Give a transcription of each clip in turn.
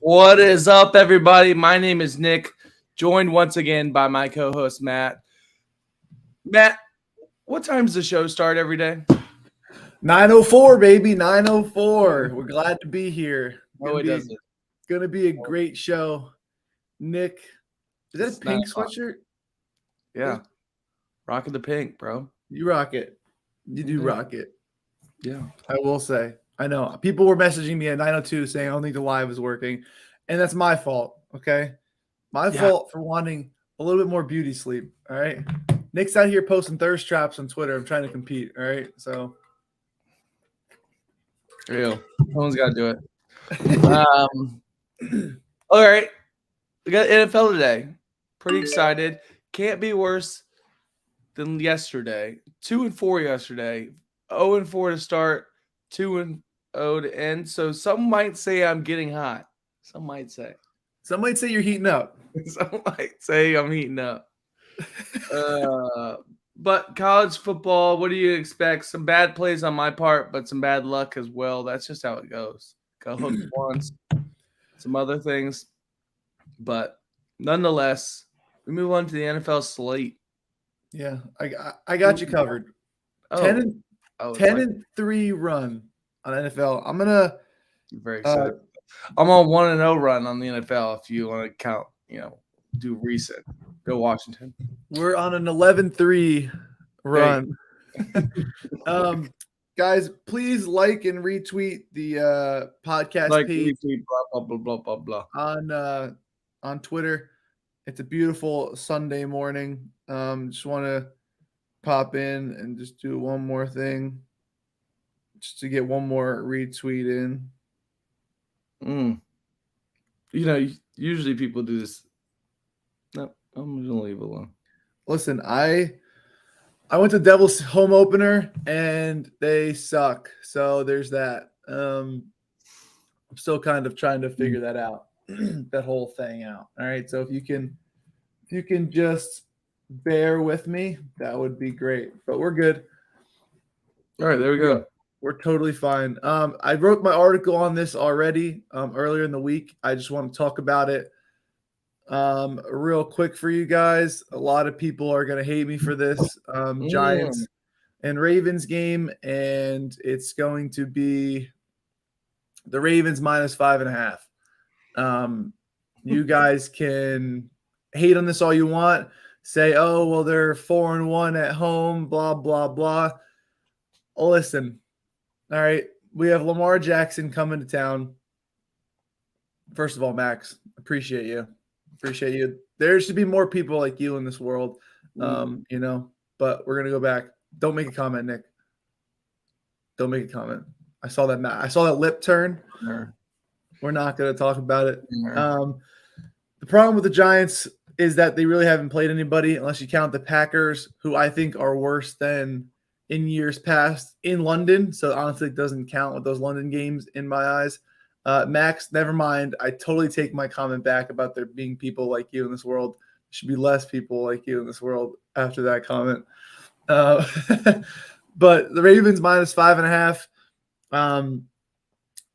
What is up, everybody? My name is Nick, joined once again by my co-host Matt. Matt, what time does the show start every day? 9:04, baby, 9:04. We're glad to be here. No, it doesn't. Gonna be a great show. Nick, is that It's a pink 9 o'clock. sweatshirt? Yeah, rocking the pink, bro. You rock it. You do Yeah. rock it. Yeah. I will say. I know. People were messaging me at 9:02 saying I don't think the live is working. And that's my fault. Okay. My Yeah. fault for wanting a little bit more beauty sleep. All right. Nick's out here posting thirst traps on Twitter. I'm trying to compete. All right. So Real. Someone's got to do it. All right. We got NFL today. Pretty excited. Can't be worse than yesterday. 2-4 yesterday. 0-4 to start. 2-0 to end. So some might say I'm getting hot. Some might say. some might say you're heating up. Some might say I'm heating up. But college football, what do you expect? Some bad plays on my part, but some bad luck as well. That's just how it goes. Got hooked once, some other things. But nonetheless, we move on to the NFL slate. Yeah, I got you covered. 10-3 run on NFL. I'm gonna very excited. I'm on 1-0 run on the NFL. If you want to count, do recent. Go Washington. We're on an 11-3 run. Guys, please like and retweet the podcast page. Retweet, blah blah blah blah blah blah on Twitter. It's a beautiful Sunday morning. Just want to pop in and just do one more thing, just to get one more retweet in. Usually people do this. No, I'm gonna leave it alone. Listen, I went to Devil's home opener and they suck. So there's that. I'm still kind of trying to figure that out, that whole thing out. All right. So if you can just bear with me, that would be great. But we're good. All right, there we go. We're totally fine. I wrote my article on this already earlier in the week. I just want to talk about it real quick for you guys. A lot of people are going to hate me for this Giants and Ravens game, and it's going to be the Ravens -5.5. You guys can hate on this all you want. Say, oh, well, they're 4-1 at home, blah, blah, blah. Listen, all right, we have Lamar Jackson coming to town. First of all, Max, appreciate you. There should be more people like you in this world, but we're going to go back. Don't make a comment, Nick. Don't make a comment. I saw that lip turn. Sure. We're not going to talk about it. Sure. The problem with the Giants is that they really haven't played anybody unless you count the Packers, who I think are worse than in years past in London. So honestly, it doesn't count with those London games in my eyes. Max, never mind. I totally take my comment back about there being people like you in this world. There should be less people like you in this world after that comment. But the Ravens -5.5.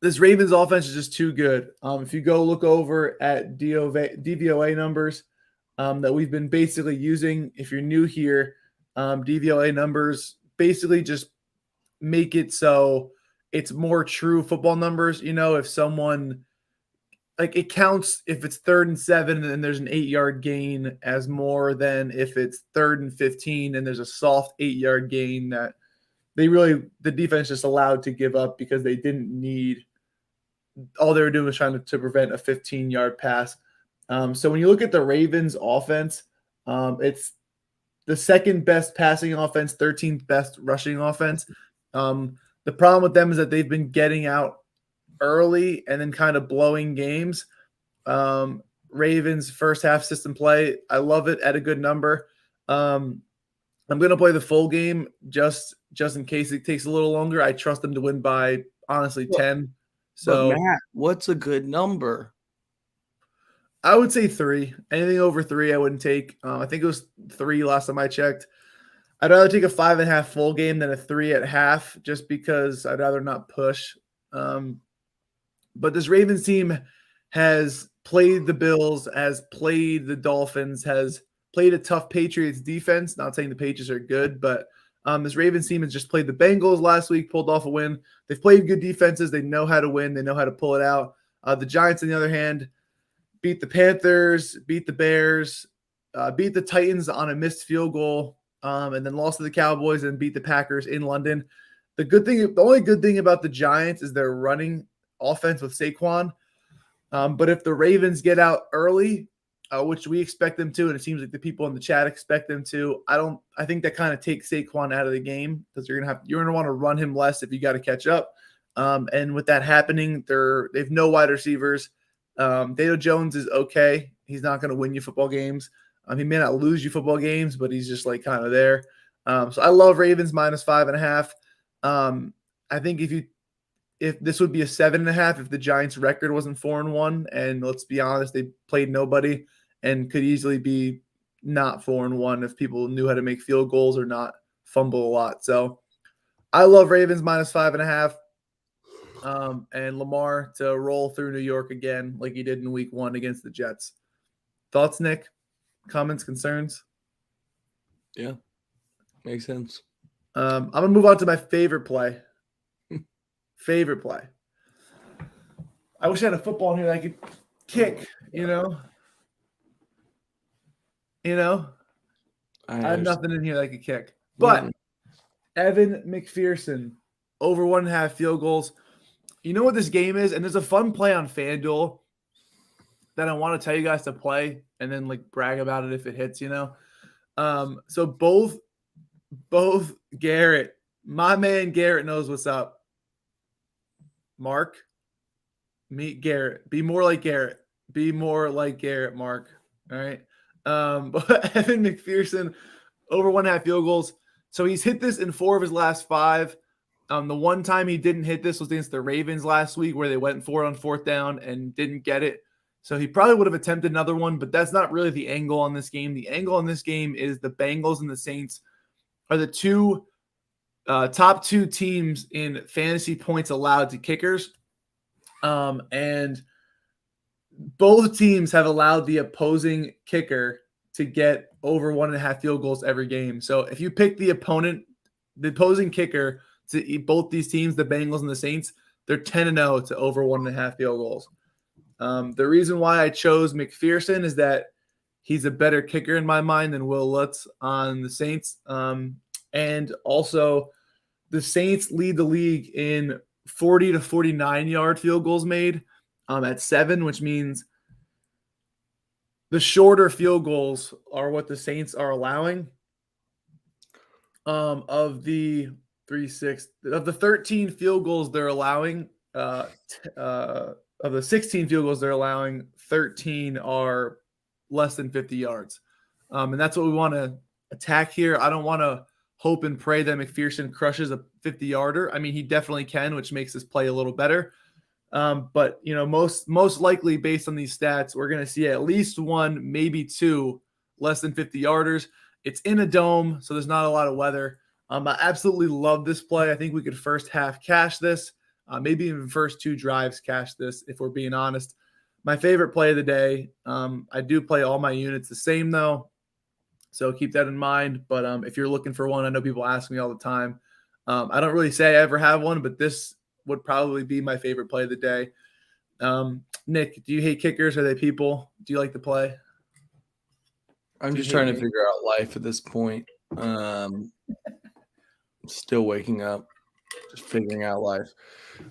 This Ravens offense is just too good. If you go look over at DVOA numbers that we've been basically using, if you're new here, DVOA numbers basically just make it so it's more true football numbers. If someone, like, it counts if it's 3rd and 7 and there's an 8-yard gain as more than if it's 3rd and 15 and there's a soft 8-yard gain that the defense just allowed to give up because they didn't need. All they were doing was trying to prevent a 15-yard pass. So when you look at the Ravens offense, it's the second best passing offense, 13th best rushing offense. The problem with them is that they've been getting out early and then kind of blowing games. Ravens first half system play, I love it at a good number. I'm going to play the full game just in case it takes a little longer. I trust them to win by, honestly, 10. So, but Matt, what's a good number? I would say 3. Anything over 3, I wouldn't take. I think it was 3 last time I checked. I'd rather take a 5.5 full game than a 3 at half, just because I'd rather not push. But this Ravens team has played the Bills, has played the Dolphins, has played a tough Patriots defense. Not saying the Patriots are good, but this Ravens team has just played the Bengals last week, pulled off a win. They've played good defenses. They know how to win. They know how to pull it out. The Giants, on the other hand, beat the Panthers, beat the Bears, beat the Titans on a missed field goal, and then lost to the Cowboys and beat the Packers in London. The only good thing about the Giants is their running offense with Saquon. But if the Ravens get out early, which we expect them to, and it seems like the people in the chat expect them to, I think that kind of takes Saquon out of the game because you're gonna want to run him less if you got to catch up. And with that happening, they've no wide receivers. Daniel Jones is okay. He's not going to win you football games. He may not lose you football games, but he's just like kind of there. So I love Ravens -5.5. I think if this would be a 7.5 if the Giants' record wasn't 4-1, and let's be honest, they played nobody and could easily be not 4-1 if people knew how to make field goals or not fumble a lot. So I love Ravens -5.5. And Lamar to roll through New York again like he did in week 1 against the Jets. Thoughts, Nick? Comments, concerns? Yeah, makes sense. I'm going to move on to my favorite play. Favorite play. I wish I had a football in here that I could kick, you know? I have nothing in here that I could kick. But Evan McPherson, over 1.5 field goals. You know what this game is? And there's a fun play on FanDuel that I want to tell you guys to play and then like brag about it if it hits, So both Garrett, my man Garrett knows what's up. Mark, meet Garrett. Be more like Garrett. Be more like Garrett, Mark. All right. But Evan McPherson, over 1.5 field goals. So he's hit this in 4 of his last 5. The one time he didn't hit this was against the Ravens last week where they went for it on 4th down and didn't get it. So he probably would have attempted another one, but that's not really the angle on this game. The angle on this game is the Bengals and the Saints are the top 2 teams in fantasy points allowed to kickers. And both teams have allowed the opposing kicker to get over 1.5 field goals every game. So if you pick the opposing kicker to eat both these teams, the Bengals and the Saints, they're 10-0 to over 1.5 field goals. The reason why I chose McPherson is that he's a better kicker in my mind than Will Lutz on the Saints. And also the Saints lead the league in 40 to 49-yard field goals made at 7, which means the shorter field goals are what the Saints are allowing. Of the 13 field goals they're allowing, of the 16 field goals they're allowing, 13 are less than 50 yards. And that's what we want to attack here. I don't want to hope and pray that McPherson crushes a 50-yarder. I mean, he definitely can, which makes this play a little better. But, most likely based on these stats, we're going to see at least 1, maybe 2 less than 50-yarders. It's in a dome, so there's not a lot of weather. I absolutely love this play. I think we could first half cash this, maybe even first 2 drives cash this, if we're being honest. My favorite play of the day. I do play all my units the same, though, so keep that in mind. But if you're looking for one, I know people ask me all the time. I don't really say I ever have one, but this would probably be my favorite play of the day. Nick, do you hate kickers? Are they people? Do you like the play? I'm just trying to figure out life at this point. Still waking up, just figuring out life.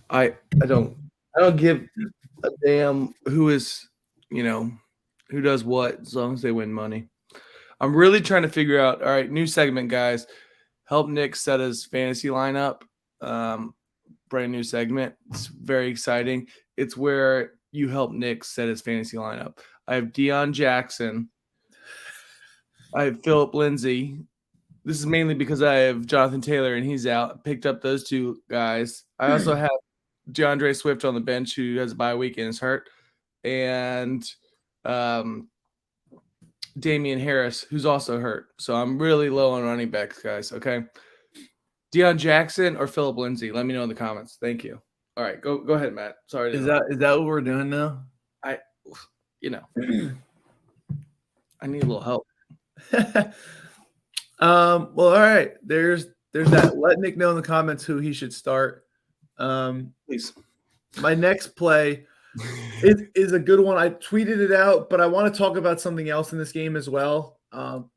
I don't give a damn who is, who does what as long as they win money. I'm really trying to figure out. All right, new segment, guys. Help Nick set his fantasy lineup. Brand new segment. It's very exciting. It's where you help Nick set his fantasy lineup. I have Deion Jackson. I have Philip Lindsay. This is mainly because I have Jonathan Taylor and he's out. Picked up those 2 guys. I also have DeAndre Swift on the bench who has a bye week and is hurt. And Damian Harris, who's also hurt. So I'm really low on running backs, guys. Okay. Deion Jackson or Philip Lindsay? Let me know in the comments. Thank you. All right, go ahead, Matt. Sorry. Is that what we're doing now? I you know, I need a little help. Well, all right. There's that. Let Nick know in the comments who he should start. Please. My next play is a good one. I tweeted it out, but I want to talk about something else in this game as well.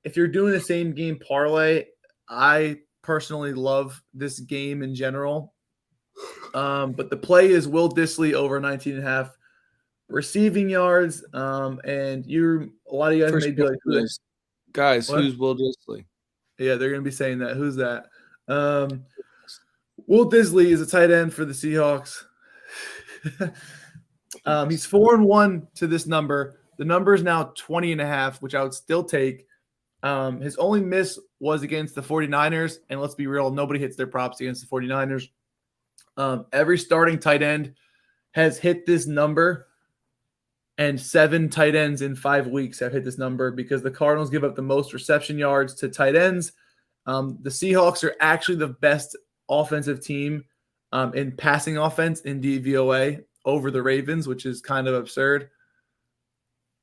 If you're doing the same game parlay, I personally love this game in general. But the play is Will Dissly over 19.5 receiving yards. And a lot of you guys First may be like, guys, what? who's Will Dissly? Yeah, they're going to be saying that. Who's that? Will Dissly is a tight end for the Seahawks. He's 4-1 to this number. The number is now 20.5, which I would still take. His only miss was against the 49ers. And let's be real, nobody hits their props against the 49ers. Every starting tight end has hit this number. And 7 tight ends in 5 weeks have hit this number because the Cardinals give up the most reception yards to tight ends. The Seahawks are actually the best offensive team in passing offense in DVOA over the Ravens, which is kind of absurd.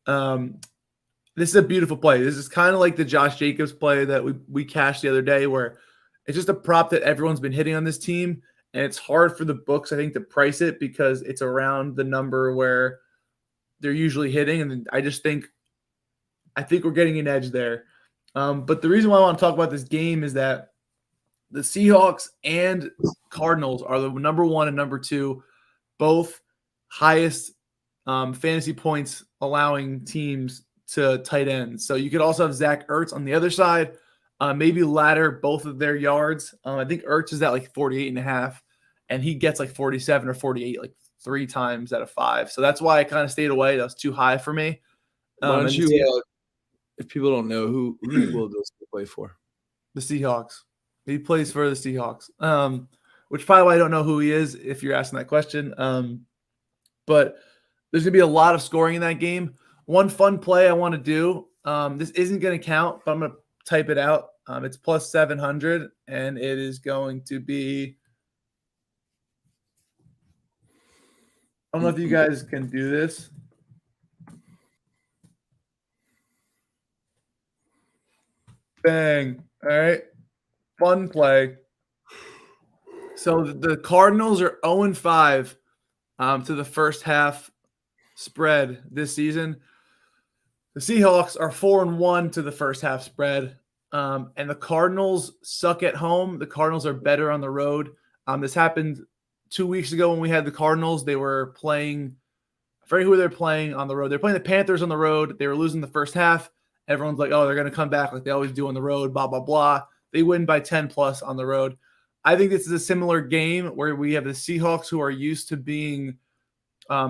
This is a beautiful play. This is kind of like the Josh Jacobs play that we cashed the other day, where it's just a prop that everyone's been hitting on this team, and it's hard for the books, I think, to price it because it's around the number where they're usually hitting, and I think we're getting an edge there. But the reason why I want to talk about this game is that the Seahawks and Cardinals are the number 1 and number 2, both highest fantasy points allowing teams to tight ends. So you could also have Zach Ertz on the other side, maybe ladder both of their yards. I think Ertz is at like 48.5, and he gets like 47 or 48 like 3 times out of 5. So that's why I kind of stayed away. That was too high for me. Why don't you, if people don't know, who will Dissly play for? The Seahawks. He plays for the Seahawks, which, by the way, I don't know who he is if you're asking that question. But there's going to be a lot of scoring in that game. One fun play I want to do, this isn't going to count, but I'm going to type it out. It's plus 700, and it is going to be – I don't know if you guys can do this. Bang. All right. Fun play. So the Cardinals are 0-5 to the first half spread this season. The Seahawks are 4-1 to the first half spread. And the Cardinals suck at home. The Cardinals are better on the road. This happened 2 weeks ago when we had the Cardinals. They were playing – I forget who they're playing on the road. They're playing the Panthers on the road. They were losing the first half. Everyone's like, oh, they're going to come back like they always do on the road, blah, blah, blah. They win by 10+ on the road. I think this is a similar game where we have the Seahawks, who are used to being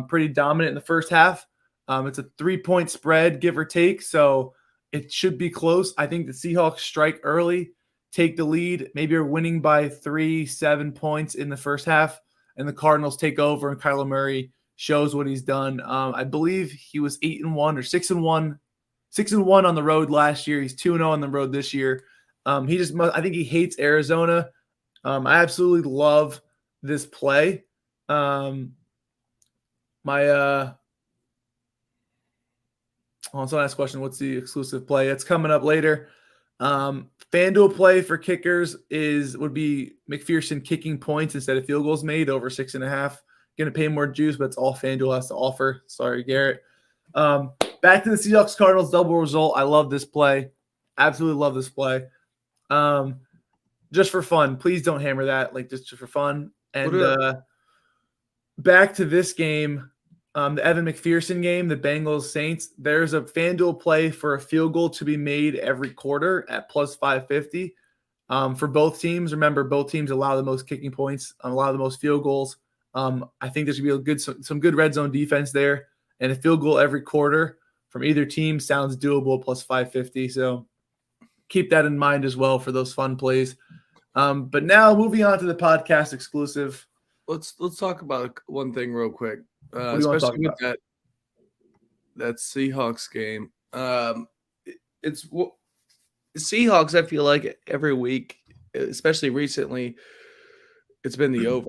pretty dominant in the first half. It's a 3-point spread, give or take, so it should be close. I think the Seahawks strike early, take the lead. Maybe are winning by 3-7 points in the first half, and the Cardinals take over, and Kyler Murray shows what he's done. I believe he was 8-1 or 6-1. 6-1 on the road last year. He's 2-0 on the road this year. I think he hates Arizona. I absolutely love this play. Someone asked a question, what's the exclusive play? It's coming up later. FanDuel play for kickers would be McPherson kicking points instead of field goals made over 6.5. Going to pay more juice, but it's all FanDuel has to offer. Sorry, Garrett. Back to the Seahawks Cardinals double result. I love this play. Absolutely love this play. Just for fun. Please don't hammer that. Like just for fun. And back to this game, the Evan McPherson game, the Bengals Saints. There's a FanDuel play for a field goal to be made every quarter at plus 550. For both teams. Remember, both teams allow the most kicking points, allow the most field goals. I think there should be some good red zone defense there, and a field goal every quarter from either team sounds doable, plus 550. So keep that in mind as well for those fun plays. But now moving on to the podcast exclusive. Let's talk about one thing real quick, What do you want to talk especially about? with that Seahawks game. It's Seahawks. I feel like every week, especially recently, it's been the over.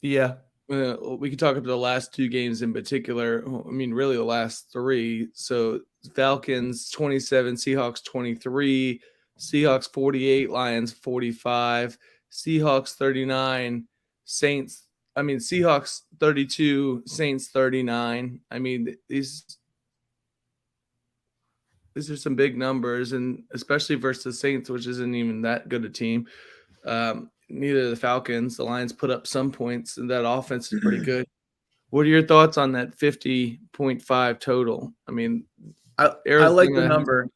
Yeah. We can talk about the last two games in particular. I mean, really the last three. So Falcons 27, Seahawks 23, Seahawks 48, Lions 45, Seahawks 39, Saints. I mean, Seahawks 32, Saints 39. I mean, these are some big numbers, and especially versus the Saints, which isn't even that good a team. Neither the Falcons. The Lions put up some points, and that offense is pretty good. What are your thoughts on that 50.5 total? I mean, I like the Arizona. number.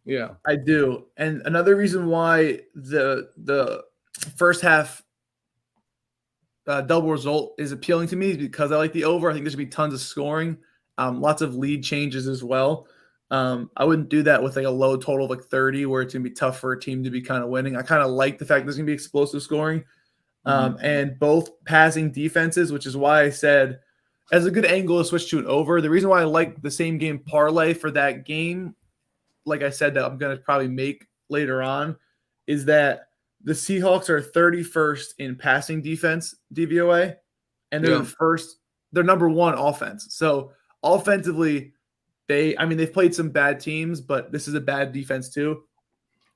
Yeah. I do. And another reason why the first half double result is appealing to me is because I like the over. I think there should be tons of scoring, lots of lead changes as well. I wouldn't do that with like a low total of like 30 where it's going to be tough for a team to be kind of winning. I kind of like the fact there's going to be explosive scoring and both passing defenses, which is why I said as a good angle to switch to an over. The reason why I like the same game parlay for that game, like I said, that I'm going to probably make later on, is that the Seahawks are 31st in passing defense DVOA, and they're number one offense. So offensively, they've played some bad teams, but this is a bad defense too.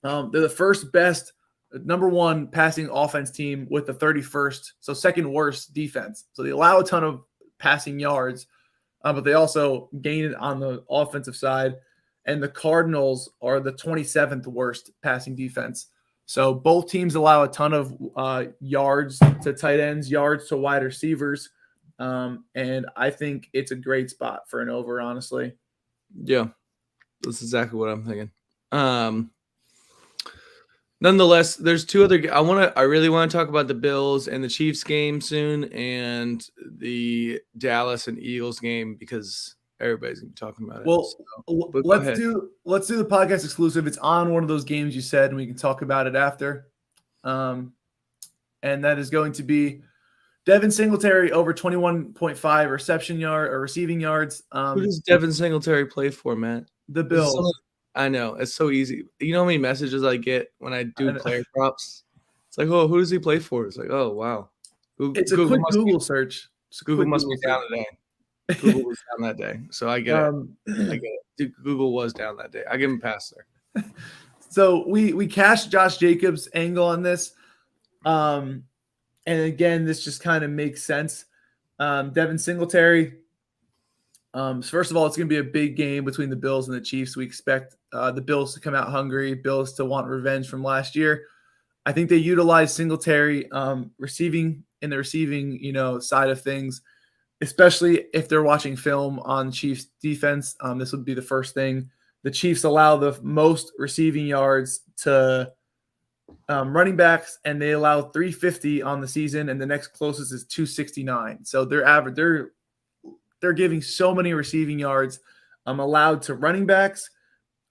They're the first best number one passing offense team with the 31st, so second worst defense. So they allow a ton of passing yards, but they also gain it on the offensive side. And the Cardinals are the 27th worst passing defense. So both teams allow a ton of yards to tight ends, yards to wide receivers. And I think it's a great spot for an over, honestly. Yeah, that's exactly what I'm thinking. Nonetheless, there's two other. I really want to talk about the Bills and the Chiefs game soon, and the Dallas and Eagles game because everybody's gonna be talking about it. Well, so, let's do the podcast exclusive. It's on one of those games you said, and we can talk about it after. And that is going to be Devin Singletary over 21.5 receiving yards. Who does Devin Singletary play for, Matt? The Bills. I know. It's so easy. You know how many messages I get when I do player props? It's like, oh, who does he play for? It's like, oh, wow. It's a quick Google search. Google must be down today. Google was down that day. So I get it. I get it. Google was down that day. I give him a pass there. So we cashed Josh Jacobs' angle on this. And again, this just kind of makes sense. Devin Singletary. First of all, it's going to be a big game between the Bills and the Chiefs. We expect the Bills to come out hungry, Bills to want revenge from last year. I think they utilize Singletary receiving side of things, especially if they're watching film on Chiefs defense. This would be the first thing. The Chiefs allow the most receiving yards to running backs, and they allow 350 on the season, and the next closest is 269. So they're giving so many receiving yards allowed to running backs.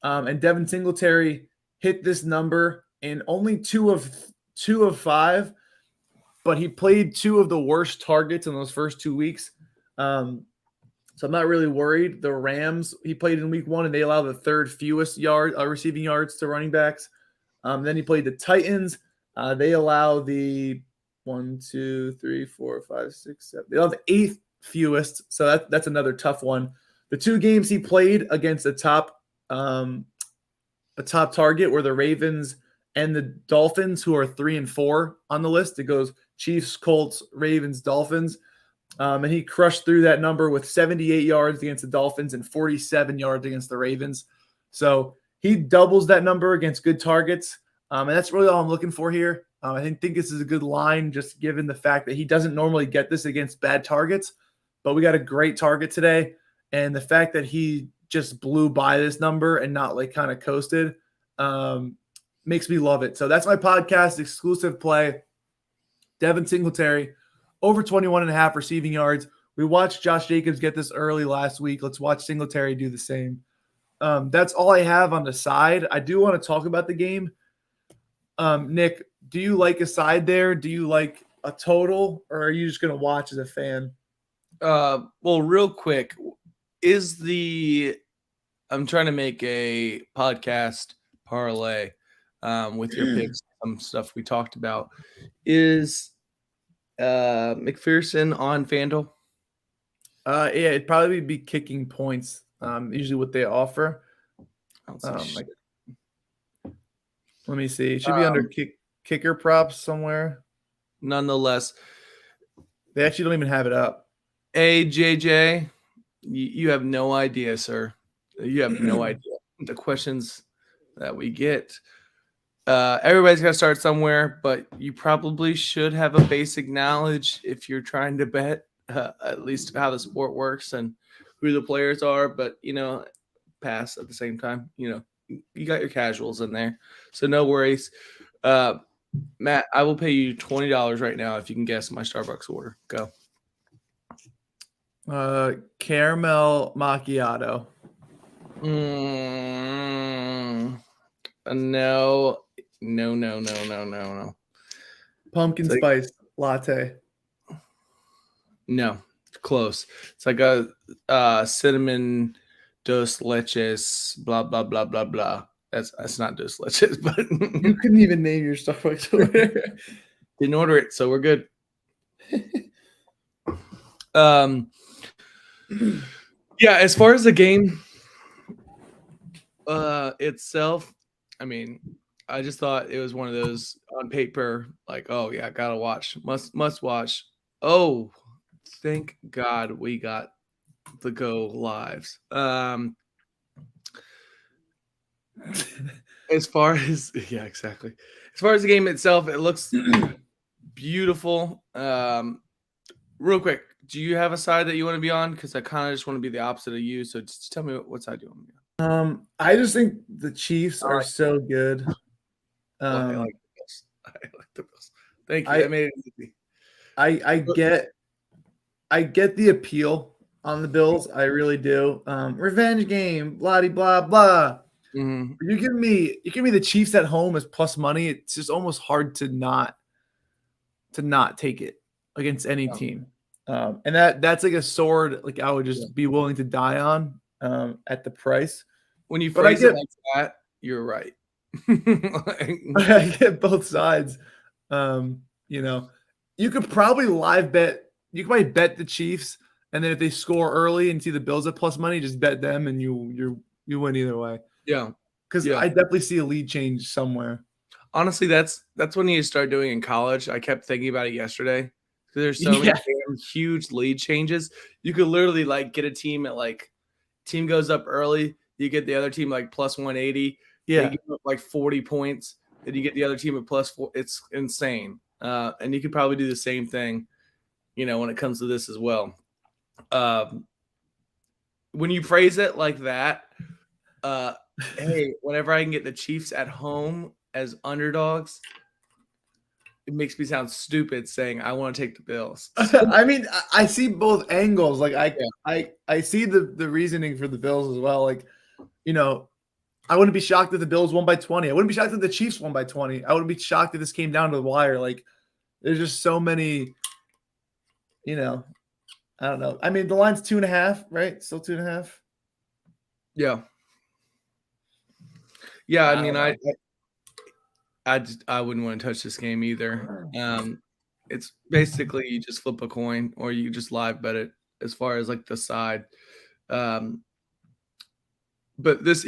And Devin Singletary hit this number in only two of five, but he played two of the worst targets in those first 2 weeks. So I'm not really worried. The Rams, he played in week 1, and they allow the third fewest receiving yards to running backs. Then he played the Titans. They allow the 1, 2, 3, 4, 5, 6, 7. They allow the eighth fewest. So that's another tough one. The two games he played against a top target were the Ravens and the Dolphins, who are 3 and 4 on the list. It goes Chiefs, Colts, Ravens, Dolphins. And he crushed through that number with 78 yards against the Dolphins and 47 yards against the Ravens. So he doubles that number against good targets. And that's really all I'm looking for here. I think this is a good line, just given the fact that he doesn't normally get this against bad targets. But we got a great target today. And the fact that he just blew by this number and not like kind of coasted makes me love it. So that's my podcast exclusive play. Devin Singletary, over 21.5 receiving yards. We watched Josh Jacobs get this early last week. Let's watch Singletary do the same. That's all I have on the side. I do want to talk about the game. Nick, do you like a side there? Do you like a total, or are you just going to watch as a fan? Well, real quick, I'm trying to make a podcast parlay with your picks, some stuff we talked about. Is McPherson on FanDuel. Yeah, it'd probably be kicking points. Usually what they offer. I don't see shit. Let me see. It should be under kicker props somewhere. Nonetheless, they actually don't even have it up. AJJ, you have no idea, sir. You have no idea the questions that we get. Everybody's got to start somewhere, but you probably should have a basic knowledge if you're trying to bet at least how the sport works and who the players are. But pass at the same time. You got your casuals in there, so no worries. Matt, I will pay you $20 right now if you can guess my Starbucks order. Go. Caramel macchiato. No. Pumpkin spice latte. No, close. It's like a cinnamon dos leches, blah blah blah blah blah. That's not dos leches, but you couldn't even name your Starbucks order. Didn't order it, so we're good. Yeah, as far as the game itself, I mean, I just thought it was one of those on paper, like, oh yeah, gotta watch, must watch. Oh, thank God we got the go lives. As far as exactly. As far as the game itself, it looks beautiful. Real quick, do you have a side that you want to be on? Because I kind of just want to be the opposite of you. So just tell me what side you want to be on. I just think the Chiefs are so good. I like the Bills. I like the Bills. Thank you. That made it easy. I get the appeal on the Bills. I really do. Revenge game, blah blah blah. Mm-hmm. You give me the Chiefs at home as plus money. It's just almost hard to not take it against any team. And that's like a sword like I would just be willing to die on at the price. When you phrase it like that, you're right. I get both sides. You could probably live bet. You could probably bet the Chiefs, and then if they score early and see the Bills at plus money, just bet them, and you win either way. Yeah, because I definitely see a lead change somewhere. Honestly, that's when you start doing in college. I kept thinking about it yesterday because there's so many huge lead changes. You could literally like get a team at like team goes up early, you get the other team like plus 180. Yeah, they give up like 40 points, and you get the other team at plus 4. It's insane. And you could probably do the same thing, when it comes to this as well. When you phrase it like that, hey, whenever I can get the Chiefs at home as underdogs, it makes me sound stupid saying I want to take the Bills. I mean, I see both angles. Like I see the reasoning for the Bills as well. Like, I wouldn't be shocked if the Bills won by 20. I wouldn't be shocked if the Chiefs won by 20. I wouldn't be shocked if this came down to the wire. Like, there's just so many, I don't know. I mean, the line's 2.5, right? Still 2.5. Yeah. Yeah, I mean, I wouldn't want to touch this game either. It's basically you just flip a coin or you just live bet it as far as like the side. But this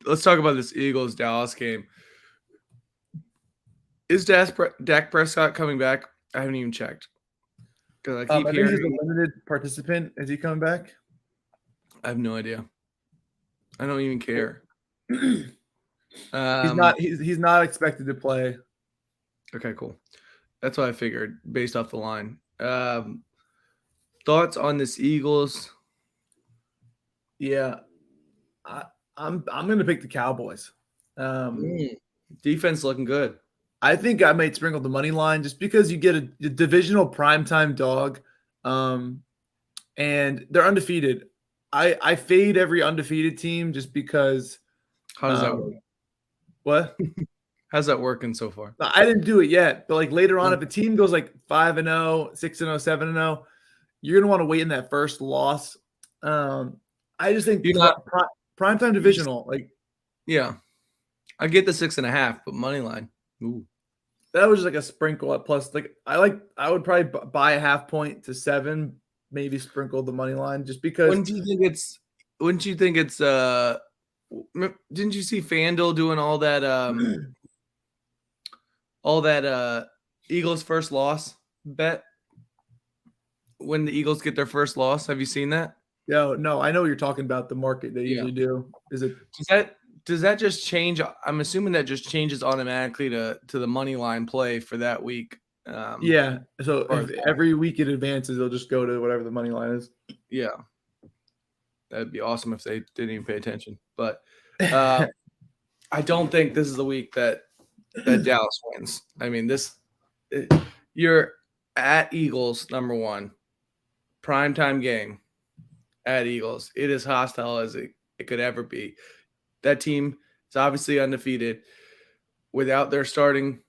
let's talk about this Eagles-Dallas game. Is Dak Prescott coming back? I haven't even checked. Because I keep hearing he's a limited participant. Is he coming back? I have no idea. I don't even care. He's not expected to play. Okay, cool. That's what I figured based off the line. Thoughts on this Eagles? Yeah, I'm going to pick the Cowboys. Defense looking good. I think I might sprinkle the money line just because you get a divisional primetime dog, and they're undefeated. I fade every undefeated team just because. How does that work? What? How's that working so far? I didn't do it yet, but like later on, if a team goes like 5-0, 6-0, 7-0, you're gonna want to wait in that first loss. I just think primetime divisional, like yeah, I get the 6.5, but money line. Ooh. That was just like a sprinkle at plus. Like I would probably buy a half point to 7, maybe sprinkle the money line just because. Wouldn't you think it's? Wouldn't you think it's? Didn't you see FanDuel doing all that Eagles first loss bet when the Eagles get their first loss? Have you seen that? No, I know what you're talking about. The market they Yeah. usually do. Is it? Does that just change? I'm assuming that just changes automatically to the money line play for that week. Yeah. So far if as every week it advances, they'll just go to whatever the money line is. Yeah, that'd be awesome if they didn't even pay attention. But I don't think this is the week that Dallas wins. I mean, you're at Eagles, number one, primetime game at Eagles. It is hostile as it could ever be. That team is obviously undefeated. Without their starting,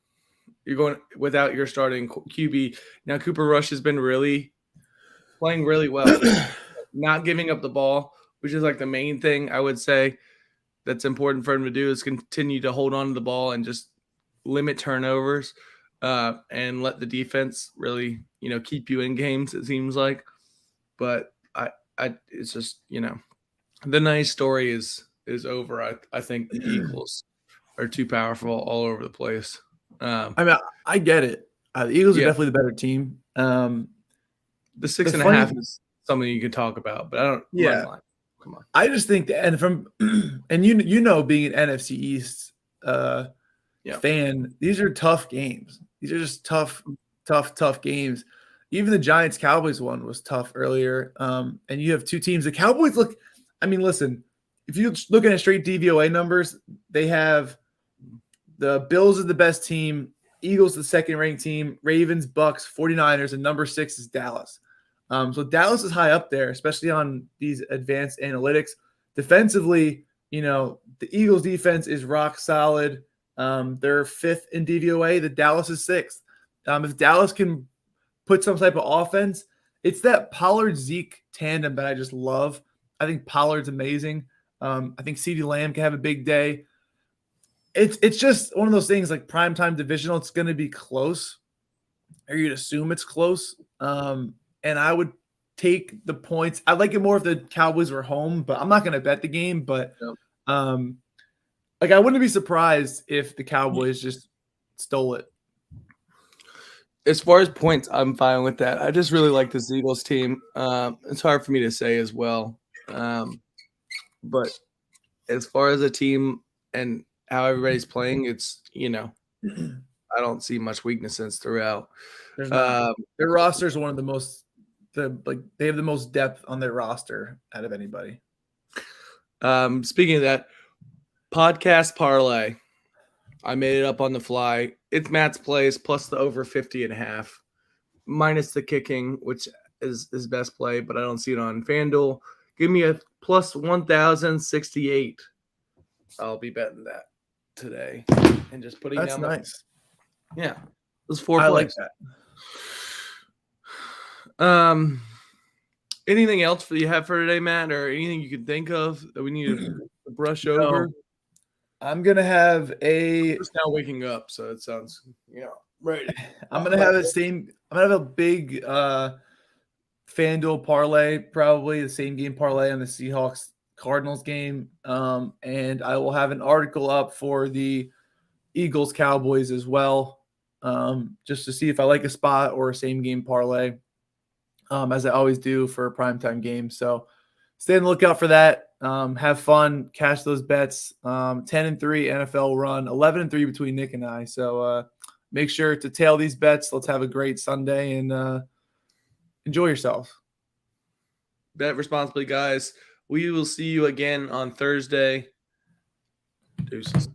you're going without your starting QB. Now Cooper Rush has been playing really well, not giving up the ball, which is like the main thing I would say that's important for him to do is continue to hold on to the ball and just limit turnovers and let the defense really, keep you in games, it seems like. But it's just, the nice story is over. I think the Eagles are too powerful all over the place. I mean, I get it. The Eagles are definitely the better team. The 6.5 is something you can talk about, but I don't. Yeah, come on. I just think that, and being an NFC East fan, these are tough games. These are just tough games. Even the Giants Cowboys one was tough earlier. And you have two teams. The Cowboys look. I mean, listen. If you're looking at straight DVOA numbers, they have the Bills is the best team, Eagles the second ranked team, Ravens, Bucks, 49ers, and number 6 is Dallas. So Dallas is high up there, especially on these advanced analytics. Defensively, the Eagles defense is rock solid. They're 5th in DVOA. The Dallas is 6th. If Dallas can put some type of offense, it's that Pollard-Zeke tandem that I just love. I think Pollard's amazing. I think CeeDee Lamb can have a big day. It's just one of those things like primetime divisional. It's going to be close, or you'd assume it's close. And I would take the points. I'd like it more if the Cowboys were home, but I'm not going to bet the game. But I wouldn't be surprised if the Cowboys just stole it. As far as points, I'm fine with that. I just really like this Eagles team. It's hard for me to say as well. But as far as a team and how everybody's playing, it's, I don't see much weaknesses throughout. Their roster is one of the most, they have the most depth on their roster out of anybody. Speaking of that, podcast parlay, I made it up on the fly. It's Matt's plays plus the over 50.5, minus the kicking, which is his best play, but I don't see it on FanDuel. Give me a plus 1,068. I'll be betting that today and just putting That's down. Nice. Yeah, those 4 I plays. like that. Anything else that you have for today, Matt, or anything you can think of that we need to brush over? I'm gonna have a. Just now waking up, so it sounds right. I'm gonna have a big FanDuel parlay, probably the same game parlay on the Seahawks Cardinals game, and I will have an article up for the Eagles Cowboys as well, just to see if I like a spot or a same game parlay, as I always do for a primetime game. So stay on the lookout for that. Have fun, cash those bets. 10-3 NFL run, 11-3 between Nick and I. So make sure to tail these bets. Let's have a great Sunday and enjoy yourselves. Bet responsibly, guys. We will see you again on Thursday. Deuces.